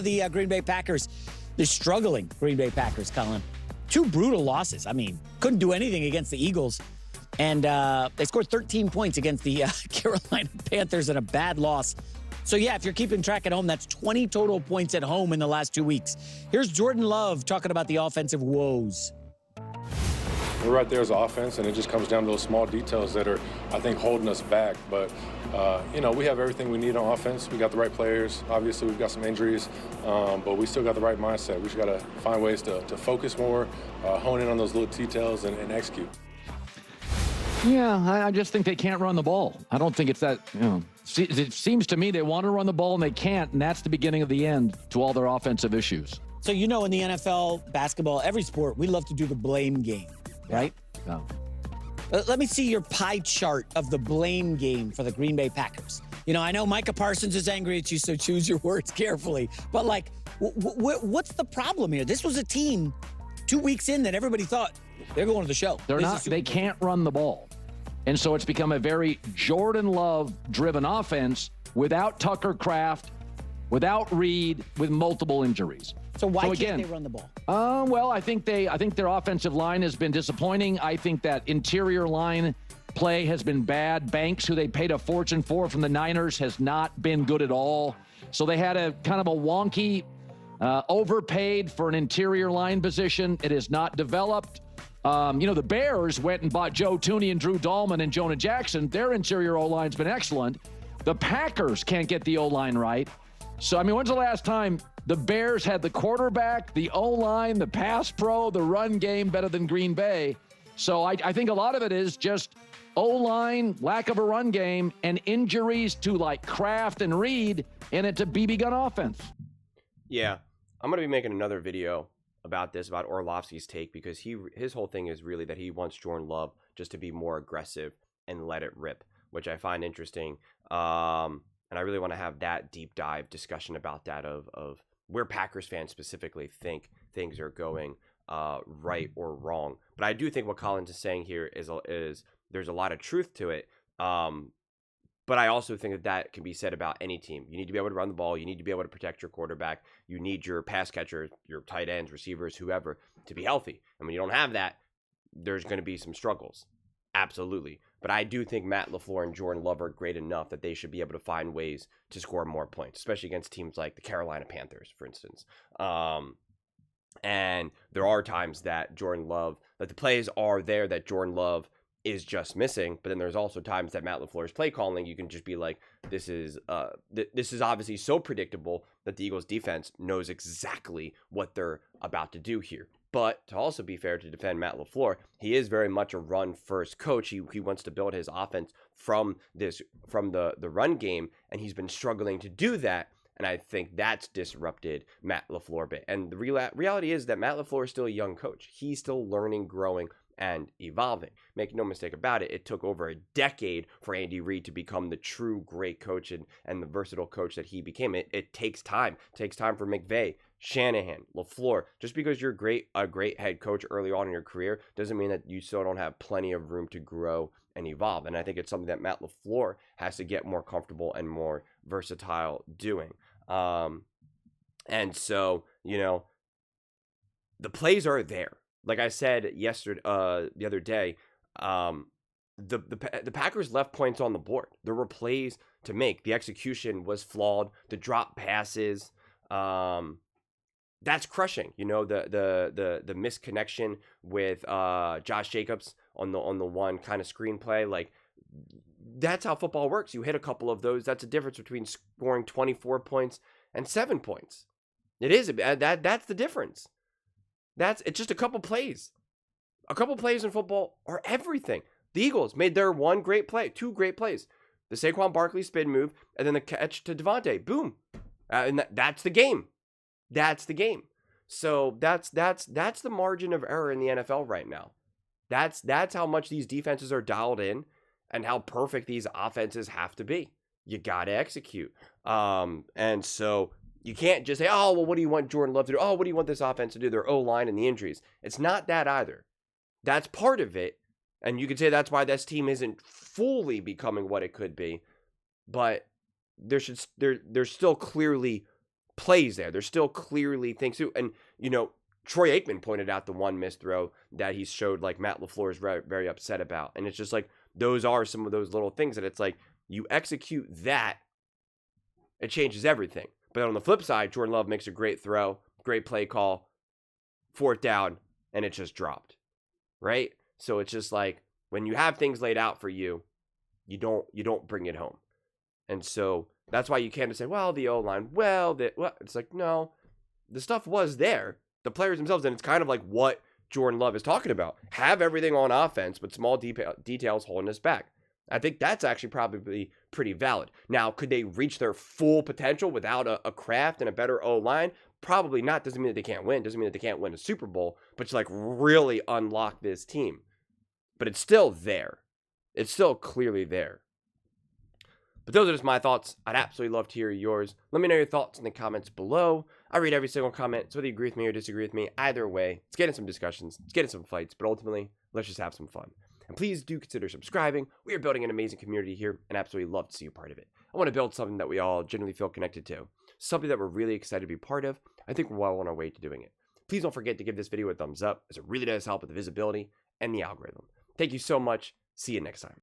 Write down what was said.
The Green Bay Packers, they're struggling, Green Bay Packers, Colin. 2 brutal losses. I mean, couldn't do anything against the Eagles. And they scored 13 points against the Carolina Panthers in a bad loss. So, yeah, if you're keeping track at home, that's 20 total points at home in the last 2 weeks. Here's Jordan Love talking about the offensive woes. We're right there as an offense, and it just comes down to those small details that are, I think, holding us back. But, we have everything we need on offense. We got the right players. Obviously, we've got some injuries, but we still got the right mindset. We just got to find ways to focus more, hone in on those little details, and execute. Yeah, I just think they can't run the ball. I don't think it's that, it seems to me they want to run the ball and they can't, and that's the beginning of the end to all their offensive issues. So, in the NFL, basketball, every sport, we love to do the blame game, right? Yeah. Let me see your pie chart of the blame game for the Green Bay Packers. I know Micah Parsons is angry at you, so choose your words carefully. But, what's the problem here? This was a team 2 weeks in that everybody thought they're going to the show. They can't run the ball. And so it's become a very Jordan Love-driven offense without Tucker Kraft, without Reed, with multiple injuries. So why can't they run the ball? Well, I think their offensive line has been disappointing. I think that interior line play has been bad. Banks, who they paid a fortune for from the Niners, has not been good at all. So they had a kind of a wonky, overpaid for an interior line position. It has not developed. The Bears went and bought Joe Thuney and Drew Dahlman and Jonah Jackson. Their interior O-line's been excellent. The Packers can't get the O-line right. So, when's the last time the Bears had the quarterback, the O-line, the pass pro, the run game better than Green Bay? So I think a lot of it is just O-line, lack of a run game, and injuries to Kraft and Reed, and it's a BB gun offense. Yeah, I'm going to be making another video about this, about Orlovsky's take, because his whole thing is really that he wants Jordan Love just to be more aggressive and let it rip, which I find interesting. And I really want to have that deep dive discussion about that of where Packers fans specifically think things are going right or wrong. But I do think what Collins is saying here is there's a lot of truth to it. But I also think that can be said about any team. You need to be able to run the ball. You need to be able to protect your quarterback. You need your pass catchers, your tight ends, receivers, whoever, to be healthy. And when you don't have that, there's going to be some struggles. Absolutely. But I do think Matt LaFleur and Jordan Love are great enough that they should be able to find ways to score more points, especially against teams like the Carolina Panthers, for instance. And there are times that Jordan Love, that the plays are there that Jordan Love is just missing, but then there's also times that Matt LaFleur's play calling, you can just be like, this is obviously so predictable that the Eagles defense knows exactly what they're about to do here. But to also be fair, to defend Matt LaFleur, he is very much a run-first coach. He wants to build his offense from the run game, and he's been struggling to do that. And I think that's disrupted Matt LaFleur a bit. And the reality is that Matt LaFleur is still a young coach. He's still learning, growing, and evolving. Make no mistake about it, it took over a decade for Andy Reid to become the true great coach and the versatile coach that he became. It takes time. It takes time for McVay, Shanahan, LaFleur. Just because you're a great head coach early on in your career doesn't mean that you still don't have plenty of room to grow and evolve. And I think it's something that Matt LaFleur has to get more comfortable and more versatile doing. And so, the plays are there. Like I said yesterday, the other day, the Packers left points on the board. There were plays to make. The execution was flawed. The drop passes, that's crushing. The misconnection with Josh Jacobs on the one kind of screenplay. Like, that's how football works. You hit a couple of those. That's the difference between scoring 24 points and 7 points. It is that's the difference. It's just a couple plays. A couple plays in football are everything. The Eagles made their one great play, 2 great plays. The Saquon Barkley spin move, and then the catch to Devontae. Boom. And that's the game. That's the game. So that's the margin of error in the NFL right now. That's how much these defenses are dialed in and how perfect these offenses have to be. You got to execute. And so you can't just say, oh, well, what do you want Jordan Love to do? Oh, what do you want this offense to do? Their O-line and the injuries. It's not that either. That's part of it. And you could say that's why this team isn't fully becoming what it could be. But there's still clearly plays there. There's still clearly things too. And, you know, Troy Aikman pointed out the one missed throw that he showed like Matt LaFleur is very, very upset about. And it's just like, those are some of those little things that it's like, you execute that, it changes everything. But on the flip side, Jordan Love makes a great throw, great play call, 4th down, and it just dropped, right? So it's just like, when you have things laid out for you, you don't bring it home. And so that's why you can't just say, well, the O-line, it's like, no, the stuff was there. The players themselves, and it's kind of like what Jordan Love is talking about. Have everything on offense, but small details holding us back. I think that's actually probably pretty valid. Now, could they reach their full potential without a craft and a better O-line? Probably not. Doesn't mean that they can't win. Doesn't mean that they can't win a Super Bowl, but to like really unlock this team. But it's still there. It's still clearly there. But those are just my thoughts. I'd absolutely love to hear yours. Let me know your thoughts in the comments below. I read every single comment, so whether you agree with me or disagree with me, either way, let's get in some discussions, let's get in some fights, but ultimately, let's just have some fun. And please do consider subscribing. We are building an amazing community here, and absolutely love to see you part of it. I want to build something that we all genuinely feel connected to, something that we're really excited to be part of. I think we're well on our way to doing it. Please don't forget to give this video a thumbs up, as it really does help with the visibility and the algorithm. Thank you so much. See you next time.